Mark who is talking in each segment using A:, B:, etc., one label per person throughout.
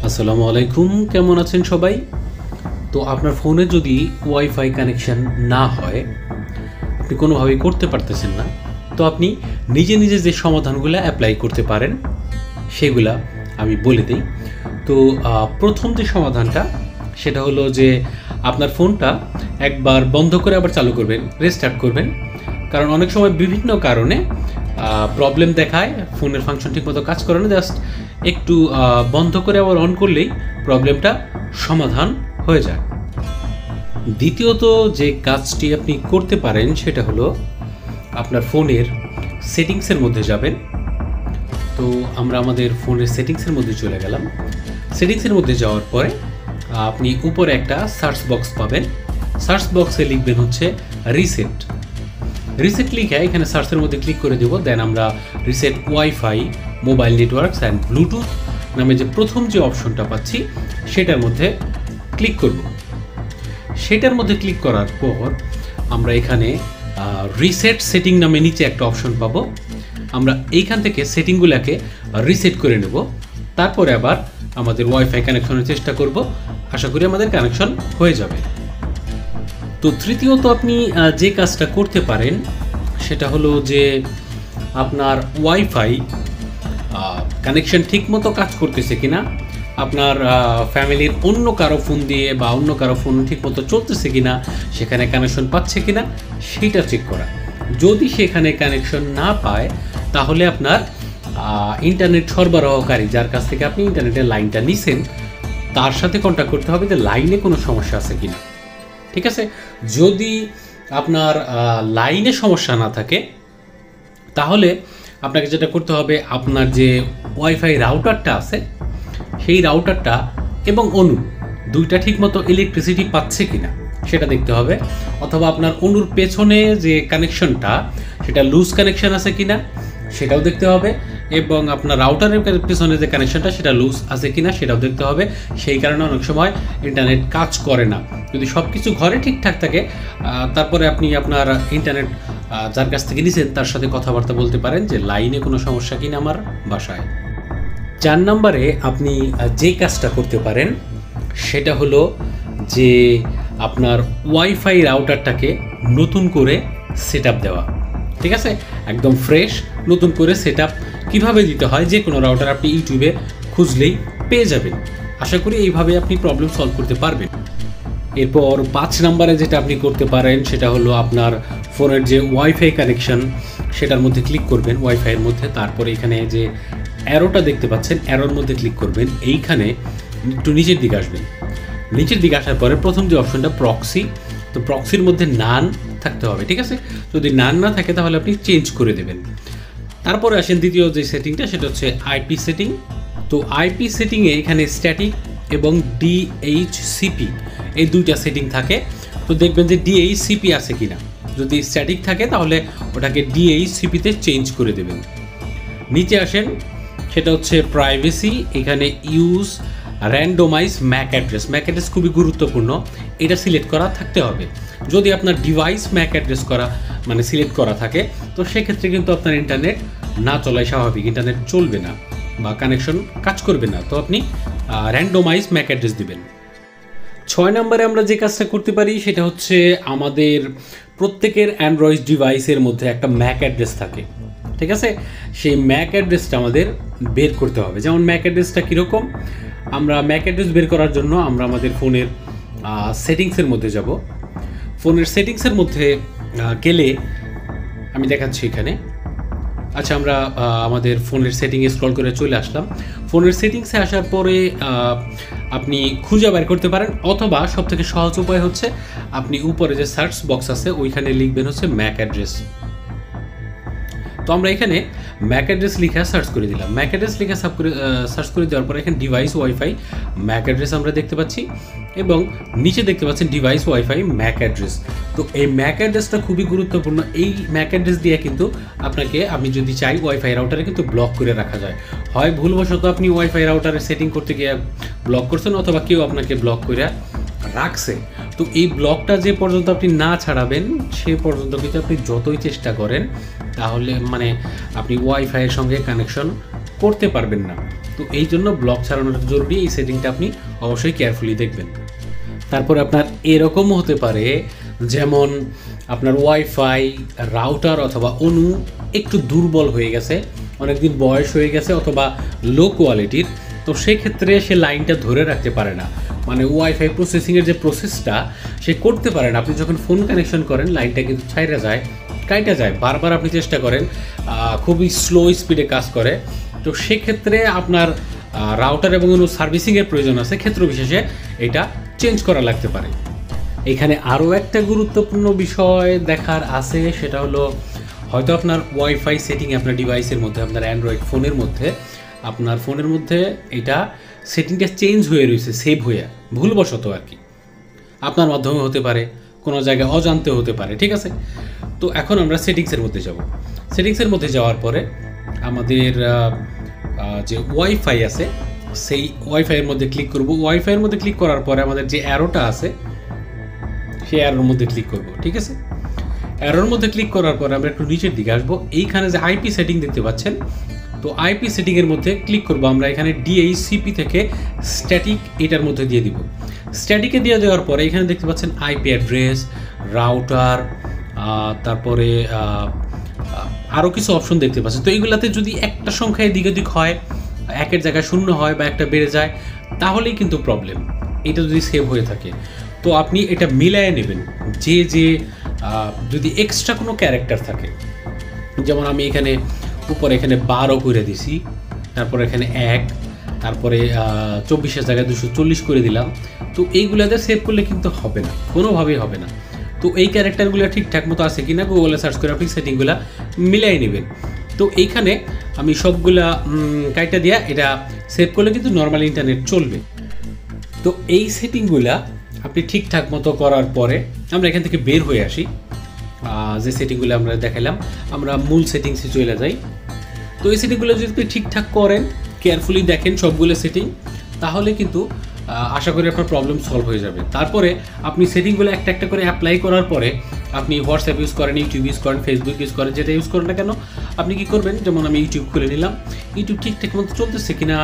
A: আসসালামু আলাইকুম, কেমন আছেন সবাই? তো আপনার ফোনে যদি ওয়াইফাই কানেকশন না হয়, আপনি কোনোভাবেই করতে পারতেছেন না, তো আপনি নিজে নিজে যে সমাধানগুলো অ্যাপ্লাই করতে পারেন সেগুলা আমি বলে দিই। তো প্রথম যে সমাধানটা সেটা হলো যে আপনার ফোনটা একবার বন্ধ করে আবার চালু করবেন, রেস্টার্ট করবেন। কারণ অনেক সময় বিভিন্ন কারণে প্রবলেম দেখায়, ফোনের ফাংশন ঠিকমতো কাজ করে না। জাস্ট একটু বন্ধ করে আবার অন করলেই প্রবলেমটা সমাধান হয়ে যায়। দ্বিতীয়ত যে কাজটি আপনি করতে পারেন সেটা হলো আপনার ফোনের সেটিংসের মধ্যে যাবেন। তো আমরা আমাদের ফোনের সেটিংসের মধ্যে চলে গেলাম। সেটিংসের মধ্যে যাওয়ার পরে আপনি উপরে একটা সার্চ বক্স পাবেন। সার্চ বক্সে লিখবেন হচ্ছে রিসেট লিখে এখানে সার্চের মধ্যে ক্লিক করে দেব। দেন আমরা reset wifi mobile networks and Bluetooth নামে যে প্রথম যে অপশনটা পাচ্ছি সেটার মধ্যে ক্লিক করব। সেটার মধ্যে ক্লিক করার পর আমরা এখানে রিসেট সেটিং নামে নিচে একটা অপশন পাবো। আমরা এইখান থেকে সেটিংগুলোকে রিসেট করে নেব, তারপরে আবার আমাদের ওয়াইফাই কানেকশনের চেষ্টা করব। আশা করি আমাদের কানেকশন হয়ে যাবে। তো তৃতীয়ত আপনি যে কাজটা করতে পারেন সেটা হলো যে আপনার ওয়াইফাই কানেকশন ঠিকমতো কাজ করতেছে কিনা, আপনার ফ্যামিলির অন্য কারো ফোন দিয়ে বা অন্য কারো ফোন ঠিকমতো চলতেছে কিনা, সেখানে কানেকশন পাচ্ছে কিনা সেইটা চেক করা। যদি সেখানে কানেকশন না পায় তাহলে আপনার ইন্টারনেট সরবরাহকারী, যার কাছ থেকে আপনি ইন্টারনেটের লাইনটা নিছেন, তার সাথে কন্ট্যাক্ট করতে হবে যে লাইনে কোনো সমস্যা আছে কিনা। ঠিক আছে, যদি আপনার লাইনে সমস্যা না থাকে তাহলে আপনাকে যেটা করতে হবে, আপনার যে ওয়াইফাই রাউটারটা আছে সেই রাউটারটা এবং অনু দুইটা ঠিকমতো ইলেকট্রিসিটি পাচ্ছে কিনা সেটা দেখতে হবে। অথবা আপনার অনুর পেছনে যে কানেকশনটা সেটা লুজ কানেকশন আছে কিনা সেটাও দেখতে হবে, এবং আপনার রাউটারের পেছনে যে কানেকশনটা সেটা লুজ আছে কিনা সেটাও দেখতে হবে। সেই কারণে অনেক সময় ইন্টারনেট কাজ করে না। যদি সব কিছু ঘরে ঠিকঠাক থাকে তারপরে আপনি আপনার ইন্টারনেট যার কাছ থেকে নিছেন তার সাথে কথাবার্তা বলতে পারেন যে লাইনে কোনো সমস্যা কিনা আমার বাসায়। 4 নম্বরে আপনি যে কাজটা করতে পারেন সেটা হলো যে আপনার ওয়াইফাই রাউটারটাকে নতুন করে সেট আপ দেওয়া। ঠিক আছে, একদম ফ্রেশ নতুন করে সেট আপ কীভাবে দিতে হয় যে কোনো রাউটার আপনি ইউটিউবে খুঁজলেই পেয়ে যাবেন। আশা করি এইভাবে আপনি প্রবলেম সলভ করতে পারবেন। এরপর 5 নম্বরে যেটা আপনি করতে পারেন সেটা হলো আপনার ফোনের যে ওয়াইফাই কানেকশন সেটার মধ্যে ক্লিক করবেন, ওয়াইফাইয়ের মধ্যে। তারপরে এখানে যে অ্যারোটা দেখতে পাচ্ছেন, অ্যারোর মধ্যে ক্লিক করবেন। এইখানে একটু নিচের দিকে আসবেন। নিচের দিকে আসার পরে প্রথম যে অপশনটা প্রক্সি, তো প্রক্সির মধ্যে নান থাকতে হবে। ঠিক আছে, যদি নান না থাকে তাহলে আপনি চেঞ্জ করে দেবেন। তারপরে আসেন দ্বিতীয় যে সেটিংটা, সেটা হচ্ছে আইপি সেটিং। তো আইপি সেটিংয়ে এখানে স্ট্যাটিক এবং ডিএইচসিপি এই দুইটা সেটিং থাকে। তো দেখবেন যে ডিএইচসিপি আছে কিনা। যদি স্ট্যাটিক থাকে তাহলে ওটাকে ডিএইচসিপিতে চেঞ্জ করে দেবেন। নিচে আসেন, সেটা হচ্ছে প্রাইভেসি। এখানে ইউজ র্যান্ডোমাইজ ম্যাক অ্যাড্রেস খুবই গুরুত্বপূর্ণ, এটা সিলেক্ট করা থাকতে হবে। যদি আপনার ডিভাইস ম্যাক অ্যাড্রেস করা মানে সিলেক্ট করা থাকে তো সেক্ষেত্রে কিন্তু আপনার ইন্টারনেট না চলাই স্বাভাবিক, ইন্টারনেট চলবে না বা কানেকশন কাজ করবে না। তো আপনি র্যান্ডোমাইজ ম্যাক অ্যাড্রেস দিবেন। 6 নম্বরে আমরা যে কাজটা করতে পারি সেটা হচ্ছে আমাদের প্রত্যেকের অ্যান্ড্রয়েড ডিভাইসের মধ্যে একটা ম্যাক অ্যাড্রেস থাকে। ঠিক আছে, সেই ম্যাক অ্যাড্রেসটা আমাদের বের করতে হবে। যেমন ম্যাক অ্যাড্রেসটা কীরকম, আমরা ম্যাক অ্যাড্রেস বের করার জন্য আমরা আমাদের ফোনের সেটিংসের মধ্যে যাব। ফোনের সেটিংসের মধ্যে গেলে আমি দেখাচ্ছি এখানে। আচ্ছা, আমরা আমাদের ফোনের সেটিংয়ে স্ক্রল করে চলে আসলাম। ফোনের সেটিংসে আসার পরে আপনি খুঁজে বের করতে পারেন, অথবা সবথেকে সহজ উপায় হচ্ছে আপনি উপরে যে সার্চ বক্স আছে ওইখানে লিখবেন হচ্ছে ম্যাক অ্যাড্রেস। তো আমরা এখানে ম্যাক অ্যাড্রেস লিখে সার্চ করে দিলাম। ম্যাক অ্যাড্রেস লিখে সার্চ করে দেওয়ার পরে এখানে ডিভাইস ওয়াইফাই ম্যাক অ্যাড্রেস আমরা দেখতে পাচ্ছি, এবং নিচে দেখতে পাচ্ছেন ডিভাইস ওয়াইফাই ম্যাক অ্যাড্রেস। তো এই ম্যাক অ্যাড্রেসটা খুবই গুরুত্বপূর্ণ। এই ম্যাক অ্যাড্রেস দিয়ে কিন্তু আপনাকে, আমি যদি চাই, ওয়াইফাই রাউটারে কিন্তু ব্লক করে রাখা যায়। হয় ভুলবশত আপনি ওয়াইফাই রাউটারে সেটিং করতে গিয়ে ব্লক করছেন, অথবা কেউ আপনাকে ব্লক করে রাখছে। তো এই ব্লকটা যে পর্যন্ত আপনি না ছাড়াবেন সে পর্যন্ত কিন্তু আপনি যতই চেষ্টা করেন তাহলে মানে আপনি ওয়াইফাইয়ের সঙ্গে কানেকশন করতে পারবেন না। তো এই জন্য ব্লক ছাড়ানোটা জরুরি। এই সেটিংটা আপনি অবশ্যই কেয়ারফুলি দেখবেন। তারপরে আপনার এরকমও হতে পারে, যেমন আপনার ওয়াইফাই রাউটার অথবা অনু একটু দুর্বল হয়ে গেছে, অনেকদিন বয়স হয়ে গেছে অথবা লো কোয়ালিটির। তো সেক্ষেত্রে সে লাইনটা ধরে রাখতে পারে না, মানে ওয়াইফাই প্রসেসিংয়ের যে প্রসেসটা সে করতে পারে না। আপনি যখন ফোন কানেকশন করেন লাইনটা কিন্তু ছাইড়া যায়, কাইটা যায়, বারবার আপনি চেষ্টা করেন, খুবই স্লো স্পিডে কাজ করে। তো সেক্ষেত্রে আপনার রাউটার এবং অনু সার্ভিসিংয়ের প্রয়োজন আছে, ক্ষেত্র বিশেষে এটা চেঞ্জ করা লাগতে পারে। এখানে আরও একটা গুরুত্বপূর্ণ বিষয় দেখার আছে, সেটা হলো হয়তো আপনার ওয়াইফাই সেটিং আপনার ডিভাইসের মধ্যে, আপনার অ্যান্ড্রয়েড ফোনের মধ্যে, আপনার ফোনের মধ্যে এটা সেটিংটা চেঞ্জ হয়ে রয়েছে, সেভ হয়ে, ভুলবশত আর কি, আপনার মাধ্যমে হতে পারে, কোনো জায়গায় অজান্তে হতে পারে, ঠিক আছে। তো এখন আমরা সেটিংসের মধ্যে যাব। সেটিংসের মধ্যে যাওয়ার পরে আমাদের যে ওয়াইফাই আছে সেই ওয়াইফাইয়ের মধ্যে ক্লিক করব। ওয়াইফাইয়ের মধ্যে ক্লিক করার পরে আমাদের যে অ্যারোটা আছে সেই অ্যারোর মধ্যে ক্লিক করব, ঠিক আছে। অ্যারোর মধ্যে ক্লিক করার পরে আমরা একটু নিচের দিকে আসবো। এইখানে যে আইপি সেটিং দেখতে পাচ্ছেন, তো আইপি সেটিংয়ের মধ্যে ক্লিক করব আমরা। এখানে ডিএইচসিপি থেকে স্ট্যাটিক এটার মধ্যে দিয়ে দিব। স্ট্যাটিকে দিয়ে দেওয়ার পরে এখানে দেখতে পাচ্ছেন আইপি অ্যাড্রেস, রাউটার, তারপরে আরও কিছু অপশন দেখতে পাচ্ছেন। তো এইগুলাতে যদি একটা সংখ্যা এদিক ওদিক হয়, একের জায়গায় 0 হয় বা একটা বেড়ে যায়, তাহলেই কিন্তু প্রবলেম। এটা যদি সেভ হয়ে থাকে তো আপনি এটা মিলায়ে নেবেন। যে যদি এক্সট্রা কোনো ক্যারেক্টার থাকে, যেমন আমি এখানে উপরে এখানে 12 করে দিছি, তারপরে এখানে 1, তারপরে 24-এর জায়গায় 240 করে দিলাম। তো এইগুলাতে সেভ করলে কিন্তু হবে না, কোনোভাবেই হবে না। তো এই ক্যারেক্টারগুলো ঠিকঠাক মতো আছে কিনা গুগলে সার্চ করে আপনি সেটিংগুলো মিলাই নেবেন। তো এইখানে আমি সবগুলা কাইটা দিয়া এটা সেভ করলে কিন্তু নর্মাল ইন্টারনেট চলবে। তো এই সেটিংগুলা আপনি ঠিকঠাক মতো করার পরে আমরা এখান থেকে বের হয়ে আসি। যে সেটিংগুলো আমরা দেখালাম, আমরা মূল সেটিংসে চলে যাই। তো এই সেটিংগুলো যদি আপনি ঠিকঠাক করেন, কেয়ারফুলি দেখেন সবগুলো সেটিং, তাহলে কিন্তু আশা করি আপনার প্রবলেম সলভ হয়ে যাবে। তারপরে আপনি সেটিংগুলো একটা একটা করে অ্যাপ্লাই করার পরে আপনি হোয়াটসঅ্যাপ ইউজ করেন, ইউটিউব ইউজ করেন, ফেসবুক ইউজ করেন, যেটা ইউজ করেন না কেন, আপনি কী করবেন, যেমন আমি ইউটিউব খুলে নিলাম। ইউটিউব ঠিকঠাক মতো চলতেছে কিনা,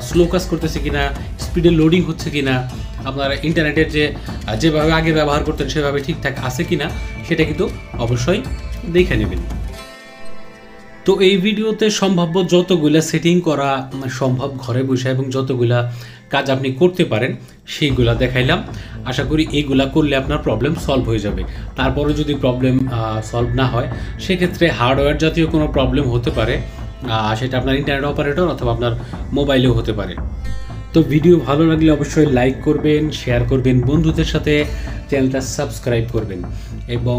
A: স্লো কাজ করতেছে কিনা, স্পিডে লোডিং হচ্ছে কিনা, আপনার ইন্টারনেটের যেভাবে আগে ব্যবহার করতেন সেভাবে ঠিকঠাক আছে কিনা, সেটা কিন্তু অবশ্যই দেখে নেবেন। তো এই ভিডিওতে সম্ভাব্য যতগুলা সেটিং করা সম্ভব ঘরে বসে এবং যতগুলা কাজ আপনি করতে পারেন সেইগুলা দেখাইলাম। আশা করি এইগুলা করলে আপনার প্রবলেম সলভ হয়ে যাবে। তারপরে যদি প্রবলেম সলভ না হয়, সেক্ষেত্রে হার্ডওয়্যার জাতীয় কোনো প্রবলেম হতে পারে, সেটা আপনার ইন্টারনেট অপারেটর অথবা আপনার মোবাইলেও হতে পারে। তো ভিডিও ভালো লাগলে অবশ্যই লাইক করবেন, শেয়ার করবেন বন্ধুদের সাথে, চ্যানেলটা সাবস্ক্রাইব করবেন এবং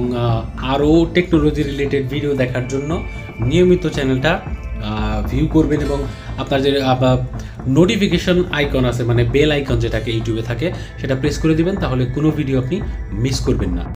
A: আরও টেকনোলজি রিলেটেড ভিডিও দেখার জন্য নিয়মিত চ্যানেলটা ভিউ করবেন এবং আপনার যে নোটিফিকেশন আইকন আছে, মানে বেল আইকন যেটাকে ইউটিউবে থাকে, সেটা প্রেস করে দিবেন, তাহলে কোনো ভিডিও আপনি মিস করবেন না।